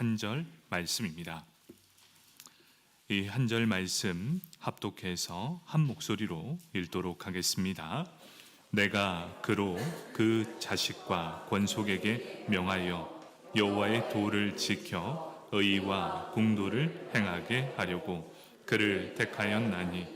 한 절 말씀입니다. 이 한 절 말씀 합독해서 한 목소리로 읽도록 하겠습니다. 내가 그로 그 자식과 권속에게 명하여 여호와의 도를 지켜 의와 공도를 행하게 하려고 그를 택하였나니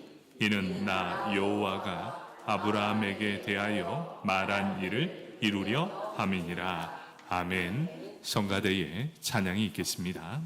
이는 나 여호와가 아브라함에게 대하여 말한 일을 이루려 함이니라. 아멘. 성가대에 찬양이 있겠습니다.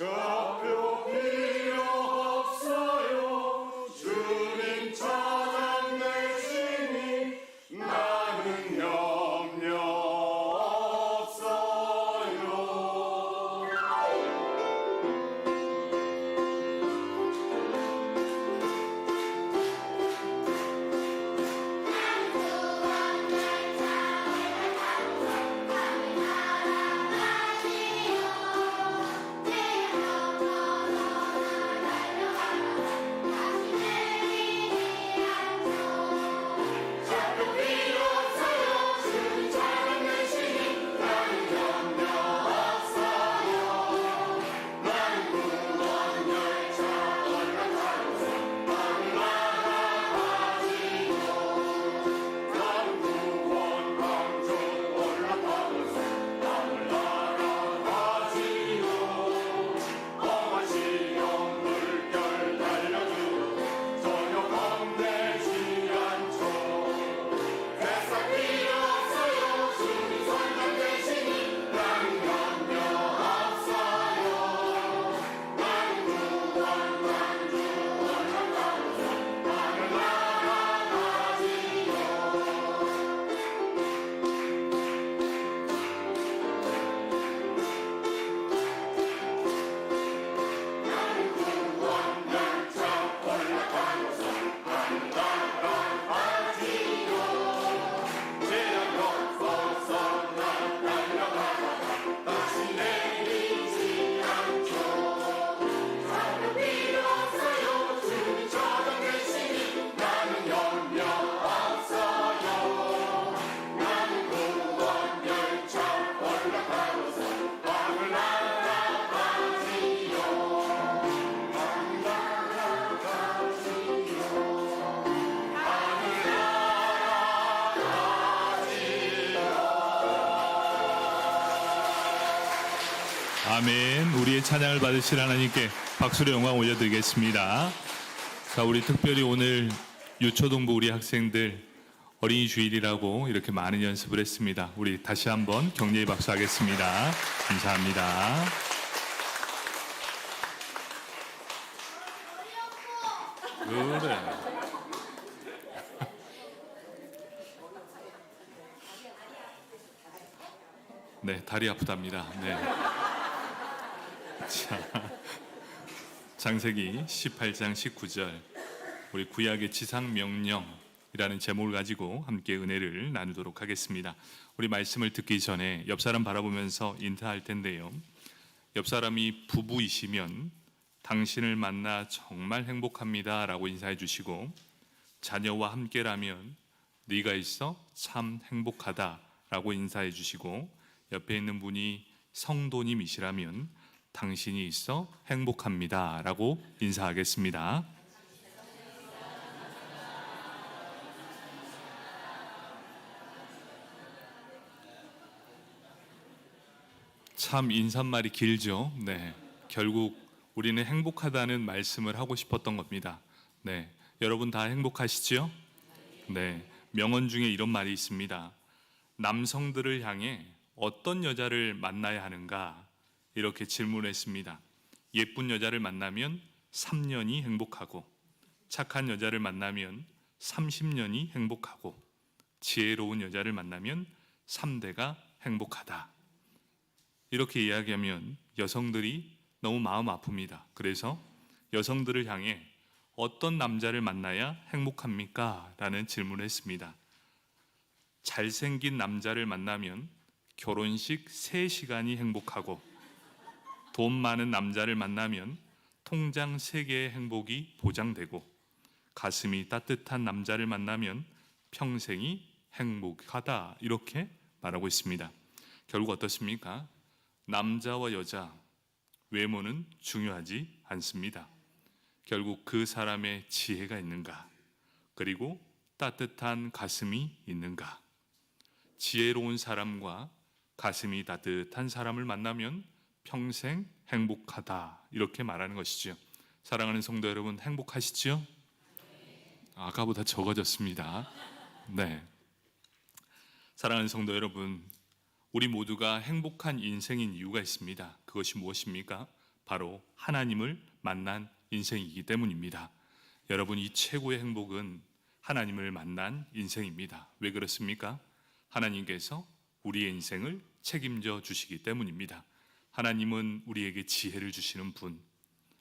좌표 필요 없어요. 주님 찬양 내시니 나는 염려 없어요. 아멘. 우리의 찬양을 받으실 하나님께 박수로 영광 올려드리겠습니다. 자, 우리 특별히 오늘 유초동부 우리 학생들 어린이 주일이라고 이렇게 많은 연습을 했습니다. 우리 다시 한번 격려의 박수 하겠습니다. 감사합니다. 그래. 네, 다리 아프답니다. 네. 자, 창세기 18장 19절 우리 구약의 지상명령이라는 제목을 가지고 함께 은혜를 나누도록 하겠습니다. 우리 말씀을 듣기 전에 옆 사람 바라보면서 인사할 텐데요. 옆 사람이 부부이시면 당신을 만나 정말 행복합니다 라고 인사해 주시고, 자녀와 함께라면 네가 있어 참 행복하다 라고 인사해 주시고, 옆에 있는 분이 성도님이시라면 당신이 있어 행복합니다 라고 인사하겠습니다. 참 인사말이 길죠. 네, 결국 우리는 행복하다는 말씀을 하고 싶었던 겁니다. 네, 여러분 다 행복하시죠? 네, 명언 중에 이런 말이 있습니다. 남성들을 향해 어떤 여자를 만나야 하는가? 이렇게 질문했습니다. 예쁜 여자를 만나면 3년이 행복하고, 착한 여자를 만나면 30년이 행복하고, 지혜로운 여자를 만나면 3대가 행복하다. 이렇게 이야기하면 여성들이 너무 마음 아픕니다. 그래서 여성들을 향해 어떤 남자를 만나야 행복합니까? 라는 질문을 했습니다. 잘생긴 남자를 만나면 결혼식 3시간이 행복하고, 돈 많은 남자를 만나면 통장 3개의 행복이 보장되고, 가슴이 따뜻한 남자를 만나면 평생이 행복하다. 이렇게 말하고 있습니다. 결국 어떻습니까? 남자와 여자, 외모는 중요하지 않습니다. 결국 그 사람의 지혜가 있는가, 그리고 따뜻한 가슴이 있는가. 지혜로운 사람과 가슴이 따뜻한 사람을 만나면 평생 행복하다. 이렇게 말하는 것이죠. 사랑하는 성도 여러분, 행복하시죠? 아까보다 적어졌습니다. 네. 사랑하는 성도 여러분, 우리 모두가 행복한 인생인 이유가 있습니다. 그것이 무엇입니까? 바로 하나님을 만난 인생이기 때문입니다. 여러분, 이 최고의 행복은 하나님을 만난 인생입니다. 왜 그렇습니까? 하나님께서 우리의 인생을 책임져 주시기 때문입니다. 하나님은 우리에게 지혜를 주시는 분,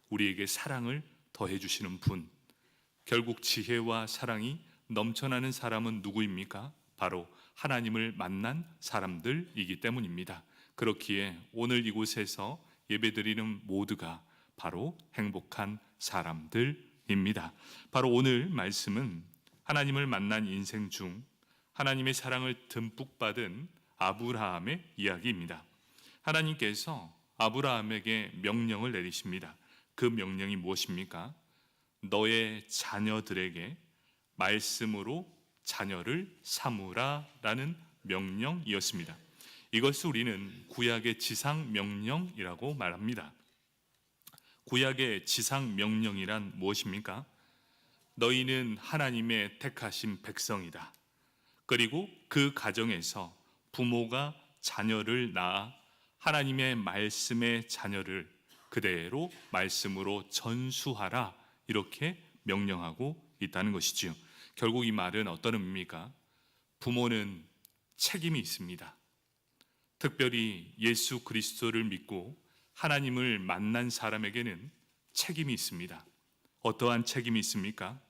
우리에게 사랑을 더해 주시는 분. 결국 지혜와 사랑이 넘쳐나는 사람은 누구입니까? 바로 하나님을 만난 사람들이기 때문입니다. 그렇기에 오늘 이곳에서 예배드리는 모두가 바로 행복한 사람들입니다. 바로 오늘 말씀은 하나님을 만난 인생 중 하나님의 사랑을 듬뿍 받은 아브라함의 이야기입니다. 하나님께서 아브라함에게 명령을 내리십니다. 그 명령이 무엇입니까? 너의 자녀들에게 말씀으로 자녀를 삼으라 라는 명령이었습니다. 이것을 우리는 구약의 지상명령이라고 말합니다. 구약의 지상명령이란 무엇입니까? 너희는 하나님의 택하신 백성이다. 그리고 그 가정에서 부모가 자녀를 낳아 하나님의 말씀의 자녀를 그대로 말씀으로 전수하라. 이렇게 명령하고 있다는 것이지요. 결국 이 말은 어떤 의미입니까? 부모는 책임이 있습니다. 특별히 예수 그리스도를 믿고 하나님을 만난 사람에게는 책임이 있습니다. 어떠한 책임이 있습니까?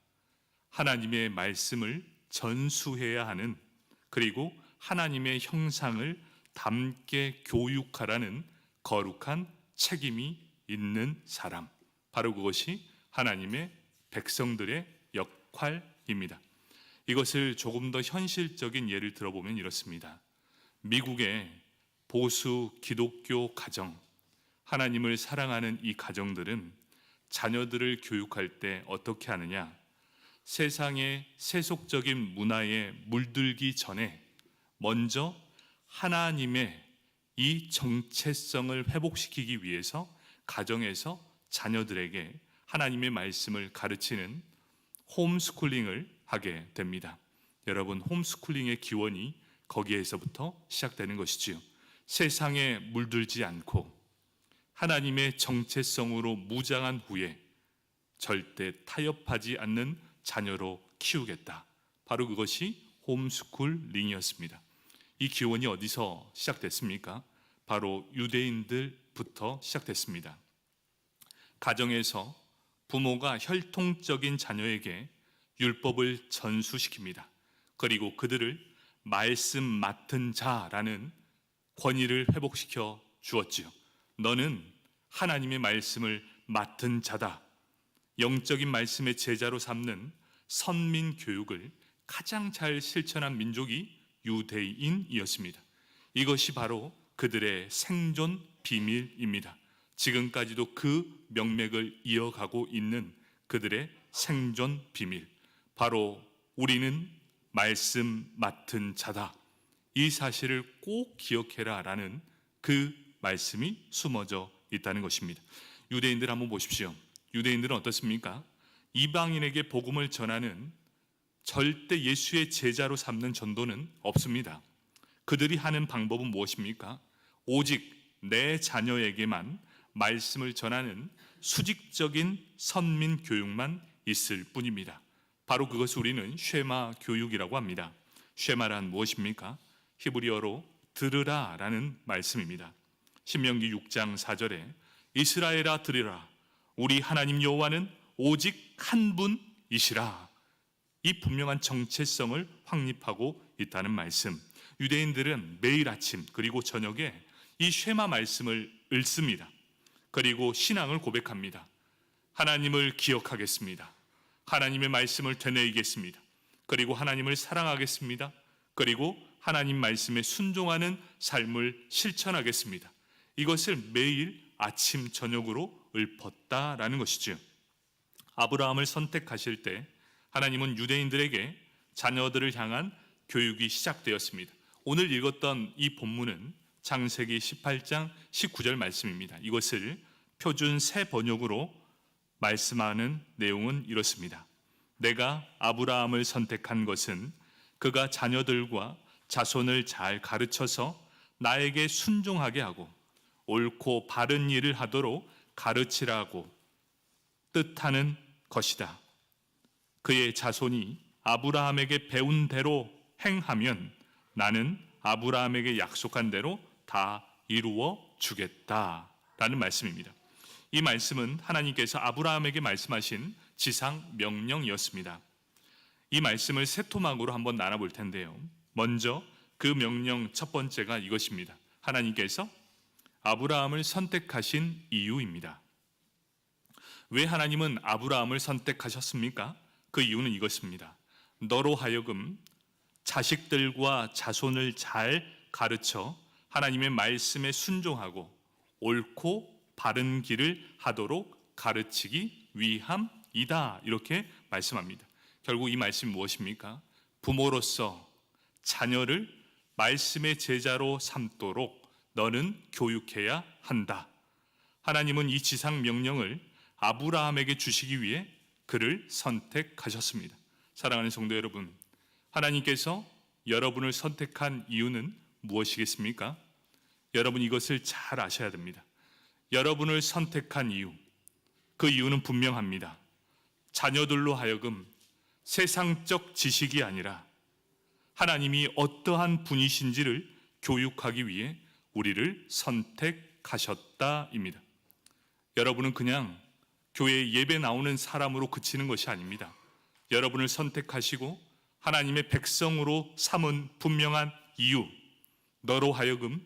하나님의 말씀을 전수해야 하는, 그리고 하나님의 형상을 담게 교육하라는 거룩한 책임이 있는 사람, 바로 그것이 하나님의 백성들의 역할입니다. 이것을 조금 더 현실적인 예를 들어보면 이렇습니다. 미국의 보수 기독교 가정, 하나님을 사랑하는 이 가정들은 자녀들을 교육할 때 어떻게 하느냐? 세상의 세속적인 문화에 물들기 전에 먼저 하나님의 이 정체성을 회복시키기 위해서 가정에서 자녀들에게 하나님의 말씀을 가르치는 홈스쿨링을 하게 됩니다. 여러분, 홈스쿨링의 기원이 거기에서부터 시작되는 것이지요. 세상에 물들지 않고 하나님의 정체성으로 무장한 후에 절대 타협하지 않는 자녀로 키우겠다. 바로 그것이 홈스쿨링이었습니다. 이 기원이 어디서 시작됐습니까? 바로 유대인들부터 시작됐습니다. 가정에서 부모가 혈통적인 자녀에게 율법을 전수시킵니다. 그리고 그들을 말씀 맡은 자라는 권위를 회복시켜 주었지요. 너는 하나님의 말씀을 맡은 자다. 영적인 말씀의 제자로 삼는 선민 교육을 가장 잘 실천한 민족이 유대인이었습니다. 이것이 바로 그들의 생존 비밀입니다. 지금까지도 그 명맥을 이어가고 있는 그들의 생존 비밀, 바로 우리는 말씀 맡은 자다. 이 사실을 꼭 기억해라 라는 그 말씀이 숨어져 있다는 것입니다. 유대인들 한번 보십시오. 유대인들은 어떻습니까? 이방인에게 복음을 전하는 절대 예수의 제자로 삼는 전도는 없습니다. 그들이 하는 방법은 무엇입니까? 오직 내 자녀에게만 말씀을 전하는 수직적인 선민 교육만 있을 뿐입니다. 바로 그것을 우리는 쉐마 교육이라고 합니다. 쉐마란 무엇입니까? 히브리어로 들으라 라는 말씀입니다. 신명기 6장 4절에 이스라엘아 들으라, 우리 하나님 여호와는 오직 한 분이시라. 이 분명한 정체성을 확립하고 있다는 말씀. 유대인들은 매일 아침 그리고 저녁에 이 쉐마 말씀을 읽습니다. 그리고 신앙을 고백합니다. 하나님을 기억하겠습니다. 하나님의 말씀을 되뇌이겠습니다. 그리고 하나님을 사랑하겠습니다. 그리고 하나님 말씀에 순종하는 삶을 실천하겠습니다. 이것을 매일 아침 저녁으로 읊었다라는 것이죠. 아브라함을 선택하실 때 하나님은 유대인들에게 자녀들을 향한 교육이 시작되었습니다. 오늘 읽었던 이 본문은 창세기 18장 19절 말씀입니다. 이것을 표준 새 번역으로 말씀하는 내용은 이렇습니다. 내가 아브라함을 선택한 것은 그가 자녀들과 자손을 잘 가르쳐서 나에게 순종하게 하고 옳고 바른 일을 하도록 가르치라고 뜻하는 것이다. 그의 자손이 아브라함에게 배운 대로 행하면 나는 아브라함에게 약속한 대로 다 이루어 주겠다라는 말씀입니다. 이 말씀은 하나님께서 아브라함에게 말씀하신 지상 명령이었습니다. 이 말씀을 세 토막으로 한번 나눠볼 텐데요. 먼저 그 명령 첫 번째가 이것입니다. 하나님께서 아브라함을 선택하신 이유입니다. 왜 하나님은 아브라함을 선택하셨습니까? 그 이유는 이것입니다. 너로 하여금 자식들과 자손을 잘 가르쳐 하나님의 말씀에 순종하고 옳고 바른 길을 하도록 가르치기 위함이다. 이렇게 말씀합니다. 결국 이 말씀이 무엇입니까? 부모로서 자녀를 말씀의 제자로 삼도록 너는 교육해야 한다. 하나님은 이 지상 명령을 아브라함에게 주시기 위해 그를 선택하셨습니다. 사랑하는 성도 여러분, 하나님께서 여러분을 선택한 이유는 무엇이겠습니까? 여러분 이것을 잘 아셔야 됩니다. 여러분을 선택한 이유, 그 이유는 분명합니다. 자녀들로 하여금 세상적 지식이 아니라 하나님이 어떠한 분이신지를 교육하기 위해 우리를 선택하셨다입니다. 여러분은 그냥 교회에 예배 나오는 사람으로 그치는 것이 아닙니다. 여러분을 선택하시고 하나님의 백성으로 삼은 분명한 이유, 너로 하여금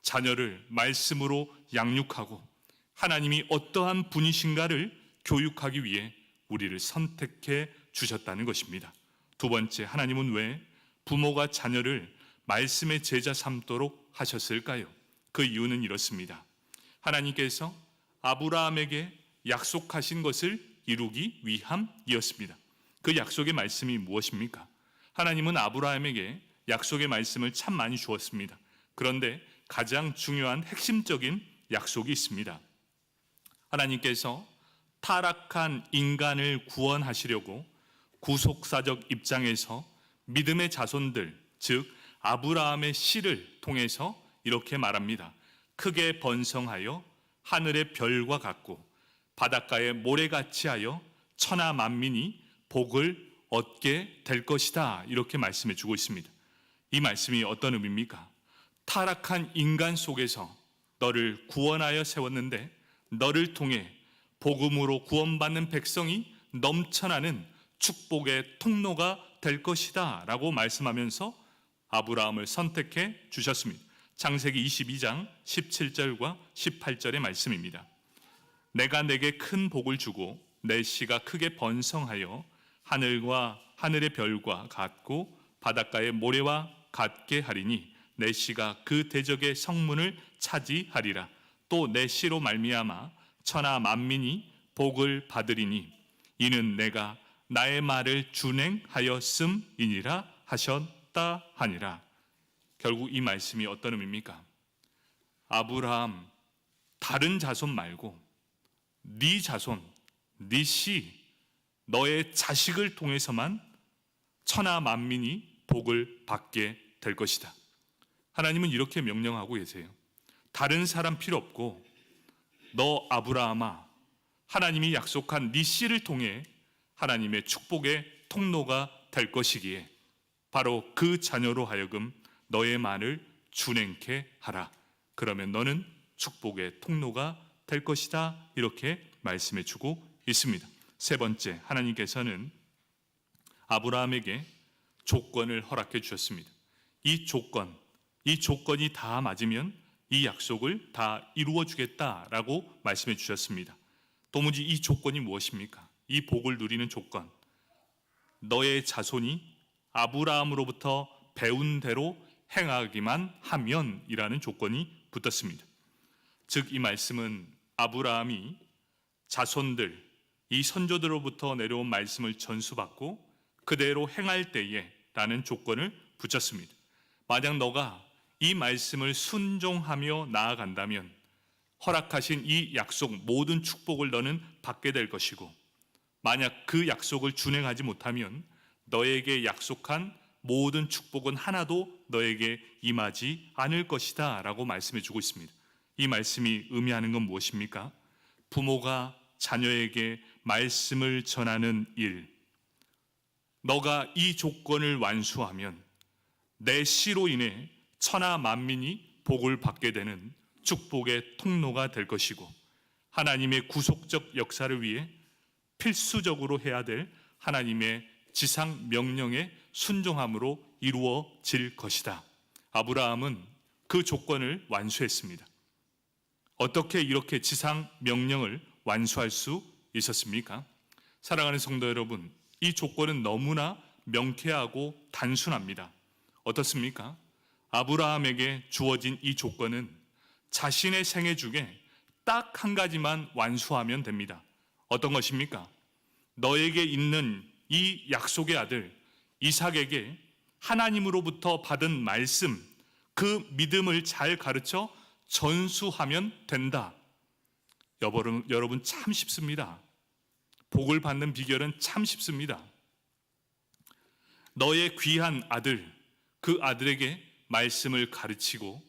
자녀를 말씀으로 양육하고 하나님이 어떠한 분이신가를 교육하기 위해 우리를 선택해 주셨다는 것입니다. 두 번째, 하나님은 왜 부모가 자녀를 말씀의 제자 삼도록 하셨을까요? 그 이유는 이렇습니다. 하나님께서 아브라함에게 약속하신 것을 이루기 위함이었습니다. 그 약속의 말씀이 무엇입니까? 하나님은 아브라함에게 약속의 말씀을 참 많이 주었습니다. 그런데 가장 중요한 핵심적인 약속이 있습니다. 하나님께서 타락한 인간을 구원하시려고 구속사적 입장에서 믿음의 자손들, 즉 아브라함의 씨를 통해서 이렇게 말합니다. 크게 번성하여 하늘의 별과 같고 바닷가의 모래같이 하여 천하 만민이 복을 얻게 될 것이다. 이렇게 말씀해 주고 있습니다. 이 말씀이 어떤 의미입니까? 타락한 인간 속에서 너를 구원하여 세웠는데 너를 통해 복음으로 구원받는 백성이 넘쳐나는 축복의 통로가 될 것이다 라고 말씀하면서 아브라함을 선택해 주셨습니다. 창세기 22장 17절과 18절의 말씀입니다. 내가 내게 큰 복을 주고 내 씨가 크게 번성하여 하늘과 하늘의 별과 같고 바닷가의 모래와 같게 하리니 내 씨가 그 대적의 성문을 차지하리라. 또 내 씨로 말미암아 천하 만민이 복을 받으리니 이는 내가 나의 말을 준행하였음이니라 하셨다 하니라. 결국 이 말씀이 어떤 의미입니까? 아브라함 다른 자손 말고 네 자손, 네 씨, 너의 자식을 통해서만 천하 만민이 복을 받게 될 것이다. 하나님은 이렇게 명령하고 계세요. 다른 사람 필요 없고 너 아브라함아, 하나님이 약속한 네 씨를 통해 하나님의 축복의 통로가 될 것이기에 바로 그 자녀로 하여금 너의 말을 준행케 하라. 그러면 너는 축복의 통로가 될 것이다. 이렇게 말씀해 주고 있습니다. 세 번째, 하나님께서는 아브라함에게 조건을 허락해 주셨습니다. 이 조건이 다 맞으면 이 약속을 다 이루어 주겠다라고 말씀해 주셨습니다. 도무지 이 조건이 무엇입니까? 이 복을 누리는 조건, 너의 자손이 아브라함으로부터 배운 대로 행하기만 하면이라는 조건이 붙었습니다. 즉 이 말씀은 아브라함이 자손들, 이 선조들로부터 내려온 말씀을 전수받고 그대로 행할 때에 라는 조건을 붙였습니다. 만약 너가 이 말씀을 순종하며 나아간다면 허락하신 이 약속 모든 축복을 너는 받게 될 것이고, 만약 그 약속을 준행하지 못하면 너에게 약속한 모든 축복은 하나도 너에게 임하지 않을 것이다 라고 말씀해 주고 있습니다. 이 말씀이 의미하는 건 무엇입니까? 부모가 자녀에게 말씀을 전하는 일, 너가 이 조건을 완수하면 내 씨로 인해 천하 만민이 복을 받게 되는 축복의 통로가 될 것이고, 하나님의 구속적 역사를 위해 필수적으로 해야 될 하나님의 지상 명령에 순종함으로 이루어질 것이다. 아브라함은 그 조건을 완수했습니다. 어떻게 이렇게 지상 명령을 완수할 수 있었습니까? 사랑하는 성도 여러분, 이 조건은 너무나 명쾌하고 단순합니다. 어떻습니까? 아브라함에게 주어진 이 조건은 자신의 생애 중에 딱 한 가지만 완수하면 됩니다. 어떤 것입니까? 너에게 있는 이 약속의 아들 이삭에게 하나님으로부터 받은 말씀, 그 믿음을 잘 가르쳐 전수하면 된다. 여러분 참 쉽습니다. 복을 받는 비결은 참 쉽습니다. 너의 귀한 아들, 그 아들에게 말씀을 가르치고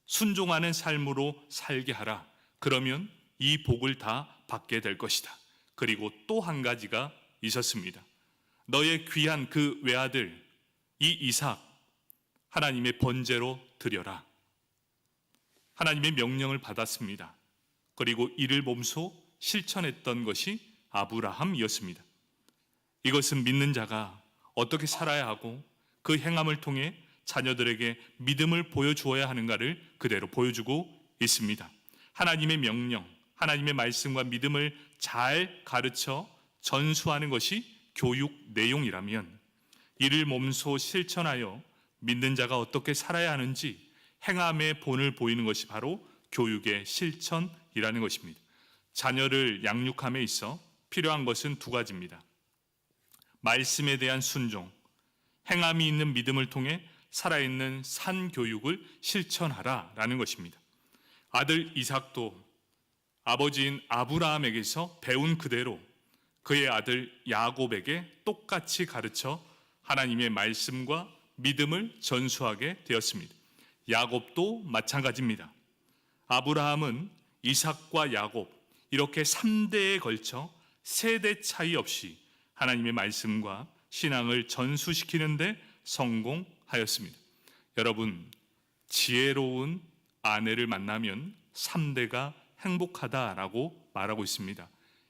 순종하는 삶으로 살게 하라. 그러면 이 복을 다 받게 될 것이다. 그리고 또 한 가지가 있었습니다. 너의 귀한 그 외아들 이 이삭 하나님의 번제로 드려라. 하나님의 명령을 받았습니다. 그리고 이를 몸소 실천했던 것이 아브라함이었습니다. 이것은 믿는 자가 어떻게 살아야 하고 그 행함을 통해 자녀들에게 믿음을 보여주어야 하는가를 그대로 보여주고 있습니다. 하나님의 명령, 하나님의 말씀과 믿음을 잘 가르쳐 전수하는 것이 교육 내용이라면, 이를 몸소 실천하여 믿는 자가 어떻게 살아야 하는지 행함의 본을 보이는 것이 바로 교육의 실천이라는 것입니다. 자녀를 양육함에 있어 필요한 것은 두 가지입니다. 말씀에 대한 순종, 행함이 있는 믿음을 통해 살아있는 산교육을 실천하라라는 것입니다. 아들 이삭도 아버지인 아브라함에게서 배운 그대로 그의 아들 야곱에게 똑같이 가르쳐 하나님의 말씀과 믿음을 전수하게 되었습니다. 야곱도 마찬가지입니다. 아브라함은 이삭과 야곱 이렇게 3대에 걸쳐 세대 차이 없이 하나님의 말씀과 신앙을 전수시키는데 성공하였습니다. 여러분, 지혜로운 아내를 만나면 3대가 행복하다라고 말하고 있습니다.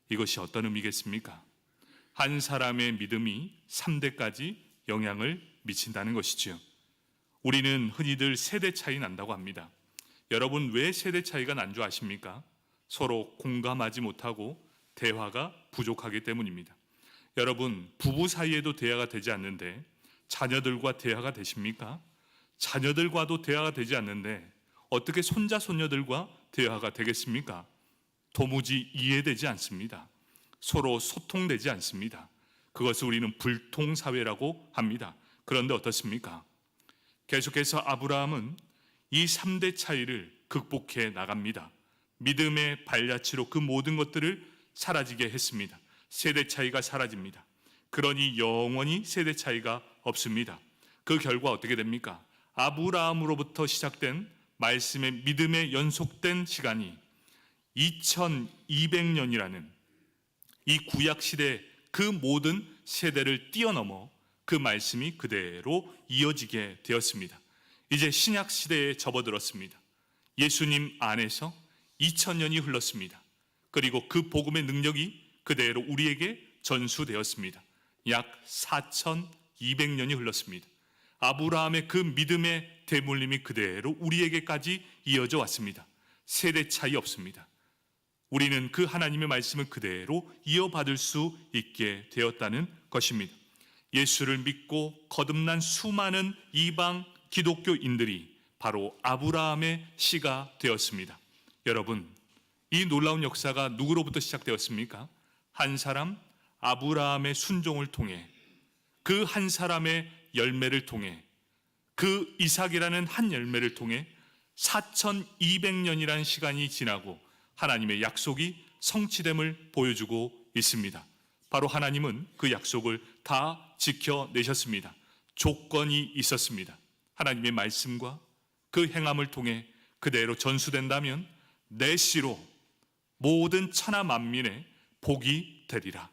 이것이 어떤 의미겠습니까? 한 사람의 믿음이 3대까지 영향을 미친다는 것이지요. 우리는 흔히들 세대 차이 난다고 합니다. 여러분, 왜 세대 차이가 난 줄 아십니까? 서로 공감하지 못하고 대화가 부족하기 때문입니다. 여러분, 부부 사이에도 대화가 되지 않는데 자녀들과 대화가 되십니까? 자녀들과도 대화가 되지 않는데 어떻게 손자 손녀들과 대화가 되겠습니까? 도무지 이해되지 않습니다. 서로 소통되지 않습니다. 그것을 우리는 불통사회라고 합니다. 그런데 어떻습니까? 계속해서 아브라함은 이 3대 차이를 극복해 나갑니다. 믿음의 발자취로 그 모든 것들을 사라지게 했습니다. 세대 차이가 사라집니다. 그러니 영원히 세대 차이가 없습니다. 그 결과 어떻게 됩니까? 아브라함으로부터 시작된 말씀의 믿음의 연속된 시간이 2200년이라는 이 구약 시대 그 모든 세대를 뛰어넘어 그 말씀이 그대로 이어지게 되었습니다. 이제 신약 시대에 접어들었습니다. 예수님 안에서 2000년이 흘렀습니다. 그리고 그 복음의 능력이 그대로 우리에게 전수되었습니다. 약 4200년이 흘렀습니다. 아브라함의 그 믿음의 대물림이 그대로 우리에게까지 이어져 왔습니다. 세대 차이 없습니다. 우리는 그 하나님의 말씀을 그대로 이어받을 수 있게 되었다는 것입니다. 예수를 믿고 거듭난 수많은 이방 기독교인들이 바로 아브라함의 씨가 되었습니다. 여러분, 이 놀라운 역사가 누구로부터 시작되었습니까? 한 사람 아브라함의 순종을 통해, 그 한 사람의 열매를 통해, 그 이삭이라는 한 열매를 통해 4200년이라는 시간이 지나고 하나님의 약속이 성취됨을 보여주고 있습니다. 바로 하나님은 그 약속을 다 지켜내셨습니다. 조건이 있었습니다. 하나님의 말씀과 그 행함을 통해 그대로 전수된다면 내 씨로 모든 천하 만민의 복이 되리라.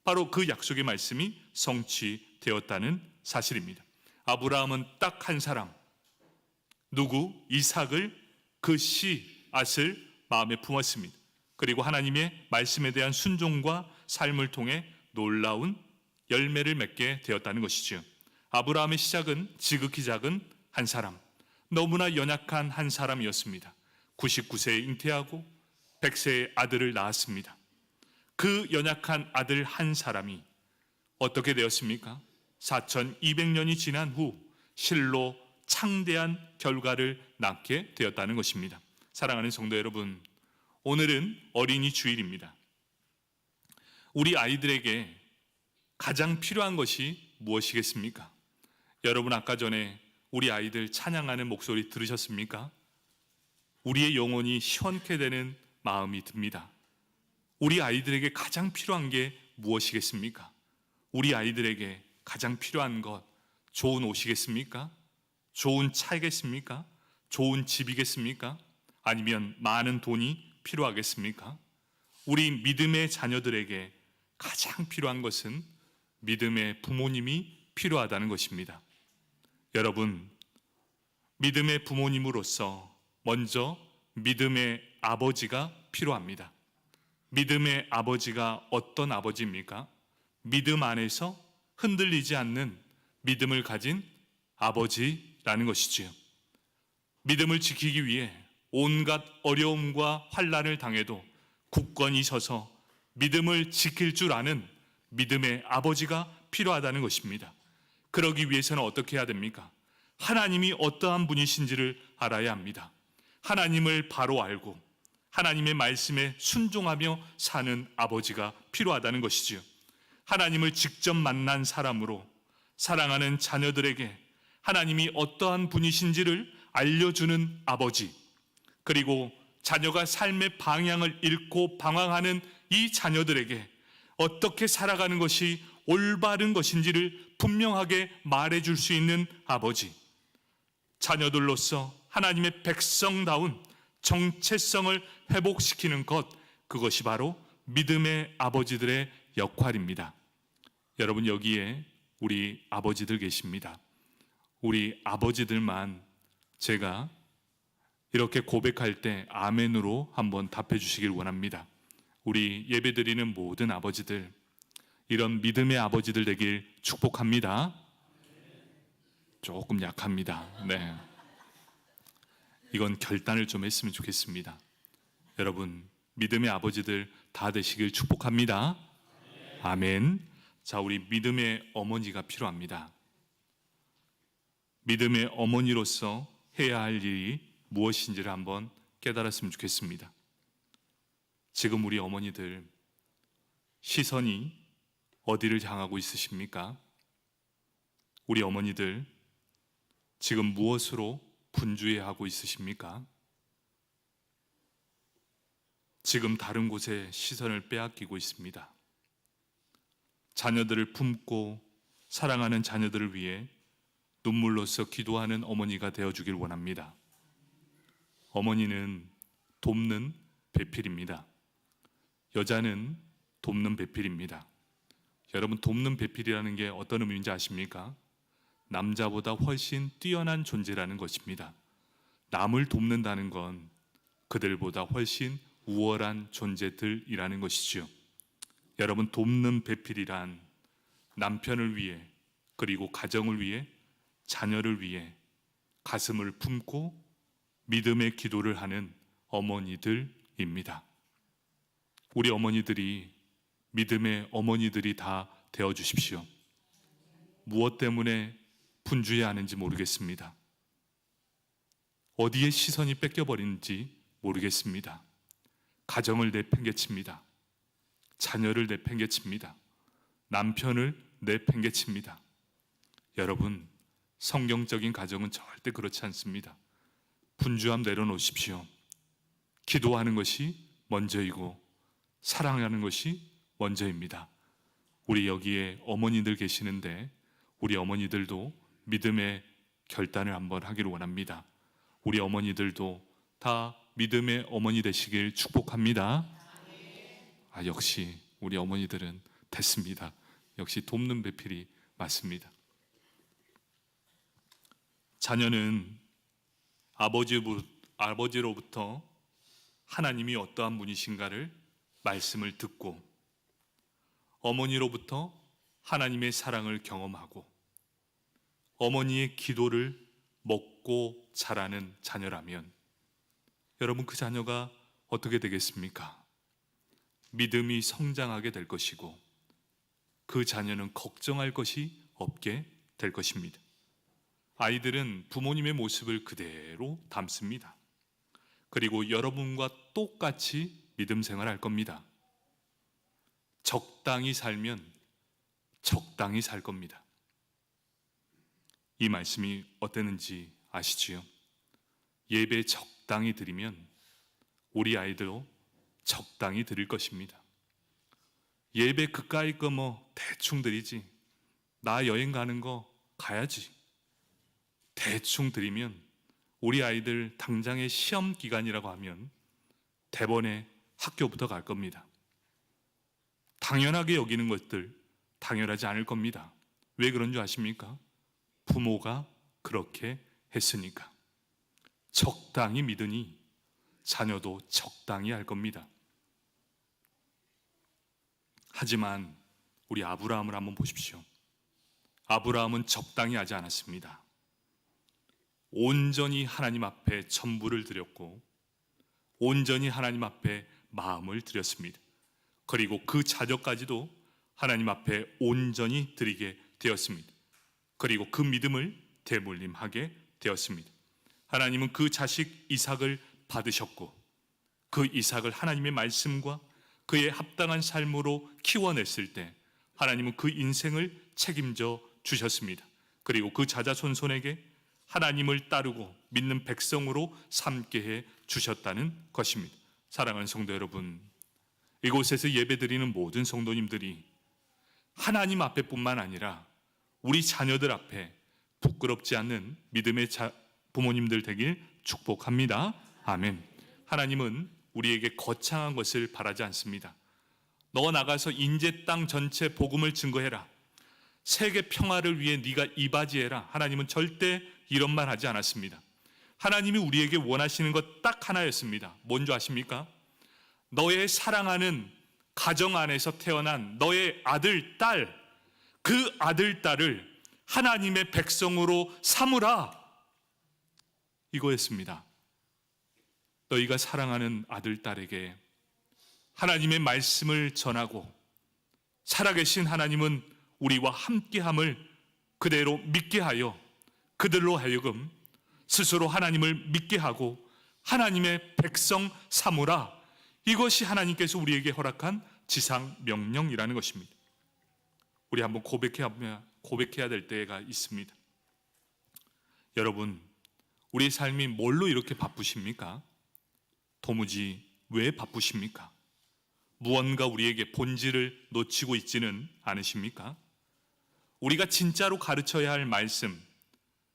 바로 그 약속의 말씀이 성취되었다는 사실입니다. 아브라함은 딱 한 사람, 누구? 이삭을, 그 씨앗을 마음에 품었습니다. 그리고 하나님의 말씀에 대한 순종과 삶을 통해 놀라운 열매를 맺게 되었다는 것이죠. 아브라함의 시작은 지극히 작은 한 사람, 너무나 연약한 한 사람이었습니다. 99세에 잉태하고 100세의 아들을 낳았습니다. 그 연약한 아들 한 사람이 어떻게 되었습니까? 4200년이 지난 후 실로 창대한 결과를 낳게 되었다는 것입니다. 사랑하는 성도 여러분, 오늘은 어린이 주일입니다. 우리 아이들에게 가장 필요한 것이 무엇이겠습니까? 여러분, 아까 전에 우리 아이들 찬양하는 목소리 들으셨습니까? 우리의 영혼이 시원케 되는 마음이 듭니다. 우리 아이들에게 가장 필요한 게 무엇이겠습니까? 우리 아이들에게 가장 필요한 것, 좋은 옷이겠습니까? 좋은 차이겠습니까? 좋은 집이겠습니까? 아니면 많은 돈이 필요하겠습니까? 우리 믿음의 자녀들에게 가장 필요한 것은 믿음의 부모님이 필요하다는 것입니다. 여러분, 믿음의 부모님으로서 먼저 믿음의 아버지가 필요합니다. 믿음의 아버지가 어떤 아버지입니까? 믿음 안에서 흔들리지 않는 믿음을 가진 아버지라는 것이지요. 믿음을 지키기 위해 온갖 어려움과 환난을 당해도 굳건히 서서 믿음을 지킬 줄 아는 믿음의 아버지가 필요하다는 것입니다. 그러기 위해서는 어떻게 해야 됩니까? 하나님이 어떠한 분이신지를 알아야 합니다. 하나님을 바로 알고 하나님의 말씀에 순종하며 사는 아버지가 필요하다는 것이지요. 하나님을 직접 만난 사람으로 사랑하는 자녀들에게 하나님이 어떠한 분이신지를 알려주는 아버지, 그리고 자녀가 삶의 방향을 잃고 방황하는 이 자녀들에게 어떻게 살아가는 것이 올바른 것인지를 분명하게 말해줄 수 있는 아버지, 자녀들로서 하나님의 백성다운 정체성을 회복시키는 것, 그것이 바로 믿음의 아버지들의 역할입니다. 여러분, 여기에 우리 아버지들 계십니다. 우리 아버지들만 제가 이렇게 고백할 때 아멘으로 한번 답해 주시길 원합니다. 우리 예배드리는 모든 아버지들, 이런 믿음의 아버지들 되길 축복합니다. 조금 약합니다. 네. 이건 결단을 좀 했으면 좋겠습니다. 여러분, 믿음의 아버지들 다 되시길 축복합니다. 아멘. 자, 우리 믿음의 어머니가 필요합니다. 믿음의 어머니로서 해야 할 일이 무엇인지를 한번 깨달았으면 좋겠습니다. 지금 우리 어머니들 시선이 어디를 향하고 있으십니까? 우리 어머니들 지금 무엇으로 분주해하고 있으십니까? 지금 다른 곳에 시선을 빼앗기고 있습니다. 자녀들을 품고 사랑하는 자녀들을 위해 눈물로써 기도하는 어머니가 되어주길 원합니다. 어머니는 돕는 배필입니다. 여자는 돕는 배필입니다. 여러분, 돕는 배필이라는 게 어떤 의미인지 아십니까? 남자보다 훨씬 뛰어난 존재라는 것입니다. 남을 돕는다는 건 그들보다 훨씬 우월한 존재들이라는 것이죠. 여러분, 돕는 배필이란 남편을 위해, 그리고 가정을 위해, 자녀를 위해 가슴을 품고 믿음의 기도를 하는 어머니들입니다. 우리 어머니들이 믿음의 어머니들이 다 되어주십시오. 무엇 때문에 분주해 하는지 모르겠습니다. 어디에 시선이 뺏겨버리는지 모르겠습니다. 가정을 내팽개칩니다. 자녀를 내팽개칩니다. 남편을 내팽개칩니다. 여러분, 성경적인 가정은 절대 그렇지 않습니다. 분주함 내려놓으십시오. 기도하는 것이 먼저이고 사랑하는 것이 먼저입니다. 우리 여기에 어머니들 계시는데 우리 어머니들도 믿음의 결단을 한번 하기를 원합니다. 우리 어머니들도 다 믿음의 어머니 되시길 축복합니다. 역시 우리 어머니들은 됐습니다. 역시 돕는 배필이 맞습니다. 자녀는 아버지로부터 하나님이 어떠한 분이신가를 말씀을 듣고, 어머니로부터 하나님의 사랑을 경험하고, 어머니의 기도를 먹고 자라는 자녀라면 여러분, 그 자녀가 어떻게 되겠습니까? 믿음이 성장하게 될 것이고 그 자녀는 걱정할 것이 없게 될 것입니다. 아이들은 부모님의 모습을 그대로 담습니다. 그리고 여러분과 똑같이 믿음 생활할 겁니다. 적당히 살면 적당히 살 겁니다. 이 말씀이 어땠는지 아시지요? 예배 적당히 드리면 우리 아이들도 적당히 드릴 것입니다. 예배 그까이 거 뭐 대충 드리지, 나 여행 가는 거 가야지, 대충 드리면 우리 아이들 당장의 시험 기간이라고 하면 대번에 학교부터 갈 겁니다. 당연하게 여기는 것들 당연하지 않을 겁니다. 왜 그런 줄 아십니까? 부모가 그렇게 했으니까. 적당히 믿으니 자녀도 적당히 할 겁니다. 하지만 우리 아브라함을 한번 보십시오. 아브라함은 적당히 하지 않았습니다. 온전히 하나님 앞에 전부를 드렸고 온전히 하나님 앞에 마음을 드렸습니다. 그리고 그 자녀까지도 하나님 앞에 온전히 드리게 되었습니다. 그리고 그 믿음을 대물림하게 되었습니다. 하나님은 그 자식 이삭을 받으셨고 그 이삭을 하나님의 말씀과 그의 합당한 삶으로 키워냈을 때 하나님은 그 인생을 책임져 주셨습니다. 그리고 그 자자손손에게 하나님을 따르고 믿는 백성으로 삼게 해 주셨다는 것입니다. 사랑하는 성도 여러분, 이곳에서 예배드리는 모든 성도님들이 하나님 앞에뿐만 아니라 우리 자녀들 앞에 부끄럽지 않는 믿음의 부모님들 되길 축복합니다. 아멘. 하나님은 우리에게 거창한 것을 바라지 않습니다. 너 나가서 인제 땅 전체 복음을 증거해라, 세계 평화를 위해 네가 이바지해라. 하나님은 절대 이런 말 하지 않았습니다. 하나님이 우리에게 원하시는 것 딱 하나였습니다. 뭔지 아십니까? 너의 사랑하는 가정 안에서 태어난 너의 아들, 딸, 그 아들, 딸을 하나님의 백성으로 삼으라, 이거였습니다. 너희가 사랑하는 아들, 딸에게 하나님의 말씀을 전하고 살아계신 하나님은 우리와 함께함을 그대로 믿게 하여 그들로 하여금 스스로 하나님을 믿게 하고 하나님의 백성 삼으라, 이것이 하나님께서 우리에게 허락한 지상 명령이라는 것입니다. 우리 한번 고백해야 될 때가 있습니다. 여러분, 우리 삶이 뭘로 이렇게 바쁘십니까? 도무지 왜 바쁘십니까? 무언가 우리에게 본질을 놓치고 있지는 않으십니까? 우리가 진짜로 가르쳐야 할 말씀,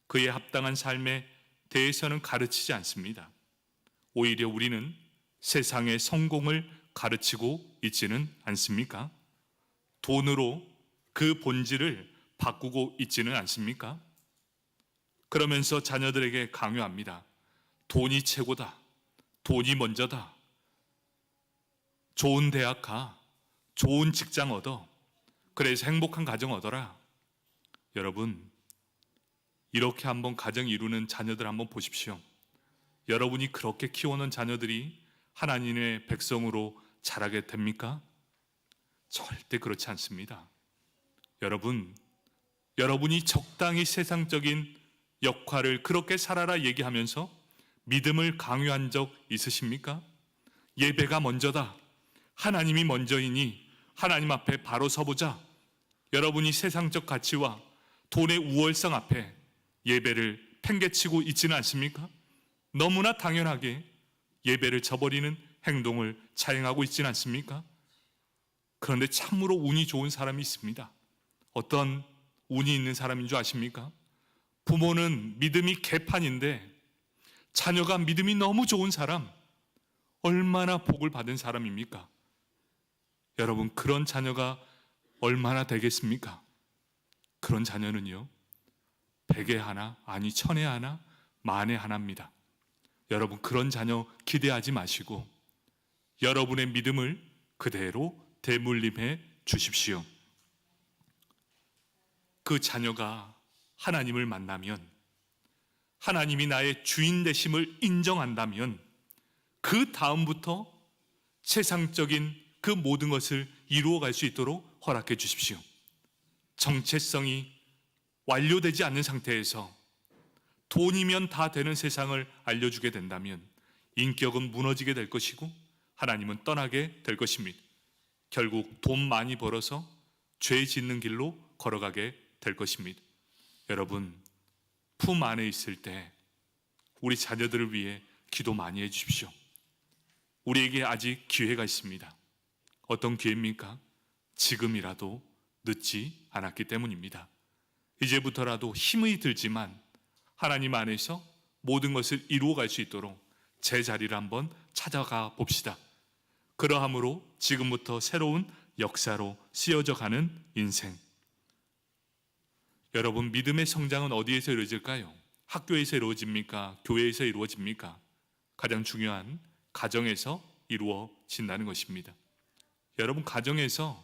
그에 합당한 삶에 대해서는 가르치지 않습니다. 오히려 우리는 세상의 성공을 가르치고 있지는 않습니까? 돈으로 그 본질을 바꾸고 있지는 않습니까? 그러면서 자녀들에게 강요합니다. 돈이 최고다. 돈이 먼저다. 좋은 대학 가. 좋은 직장 얻어. 그래서 행복한 가정 얻어라. 여러분, 이렇게 한번 가정 이루는 자녀들 한번 보십시오. 여러분이 그렇게 키워놓은 자녀들이 하나님의 백성으로 자라게 됩니까? 절대 그렇지 않습니다. 여러분이 적당히 세상적인 역할을 그렇게 살아라 얘기하면서 믿음을 강요한 적 있으십니까? 예배가 먼저다. 하나님이 먼저이니 하나님 앞에 바로 서보자. 여러분이 세상적 가치와 돈의 우월성 앞에 예배를 팽개치고 있지는 않습니까? 너무나 당연하게 예배를 저버리는 행동을 자행하고 있지는 않습니까? 그런데 참으로 운이 좋은 사람이 있습니다. 어떤 운이 있는 사람인 줄 아십니까? 부모는 믿음이 개판인데 자녀가 믿음이 너무 좋은 사람, 얼마나 복을 받은 사람입니까? 여러분, 그런 자녀가 얼마나 되겠습니까? 그런 자녀는요, 100에 하나, 아니 1000에 하나, 만에 하나입니다. 여러분, 그런 자녀 기대하지 마시고 여러분의 믿음을 그대로 대물림해 주십시오. 그 자녀가 하나님을 만나면, 하나님이 나의 주인 되심을 인정한다면 그 다음부터 세상적인 그 모든 것을 이루어갈 수 있도록 허락해 주십시오. 정체성이 완료되지 않는 상태에서 돈이면 다 되는 세상을 알려주게 된다면 인격은 무너지게 될 것이고 하나님은 떠나게 될 것입니다. 결국 돈 많이 벌어서 죄 짓는 길로 걸어가게 될 것입니다. 여러분, 품 안에 있을 때 우리 자녀들을 위해 기도 많이 해 주십시오. 우리에게 아직 기회가 있습니다. 어떤 기회입니까? 지금이라도 늦지 않았기 때문입니다. 이제부터라도 힘이 들지만 하나님 안에서 모든 것을 이루어갈 수 있도록 제자리를 한번 찾아가 봅시다. 그러함으로 지금부터 새로운 역사로 쓰여져 가는 인생. 여러분, 믿음의 성장은 어디에서 이루어질까요? 학교에서 이루어집니까? 교회에서 이루어집니까? 가장 중요한 가정에서 이루어진다는 것입니다. 여러분, 가정에서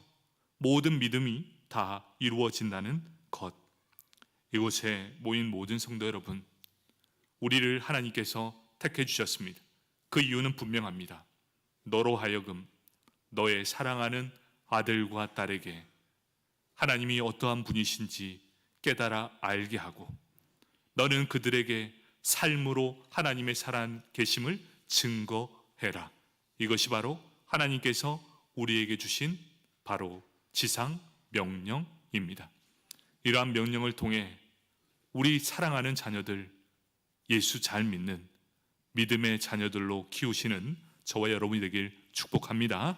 모든 믿음이 다 이루어진다는 것. 이곳에 모인 모든 성도 여러분, 우리를 하나님께서 택해 주셨습니다. 그 이유는 분명합니다. 너로 하여금 너의 사랑하는 아들과 딸에게 하나님이 어떠한 분이신지 깨달아 알게 하고 너는 그들에게 삶으로 하나님의 살아 계심을 증거해라. 이것이 바로 하나님께서 우리에게 주신 바로 지상 명령입니다. 이러한 명령을 통해 우리 사랑하는 자녀들, 예수 잘 믿는 믿음의 자녀들로 키우시는 저와 여러분이 되길 축복합니다.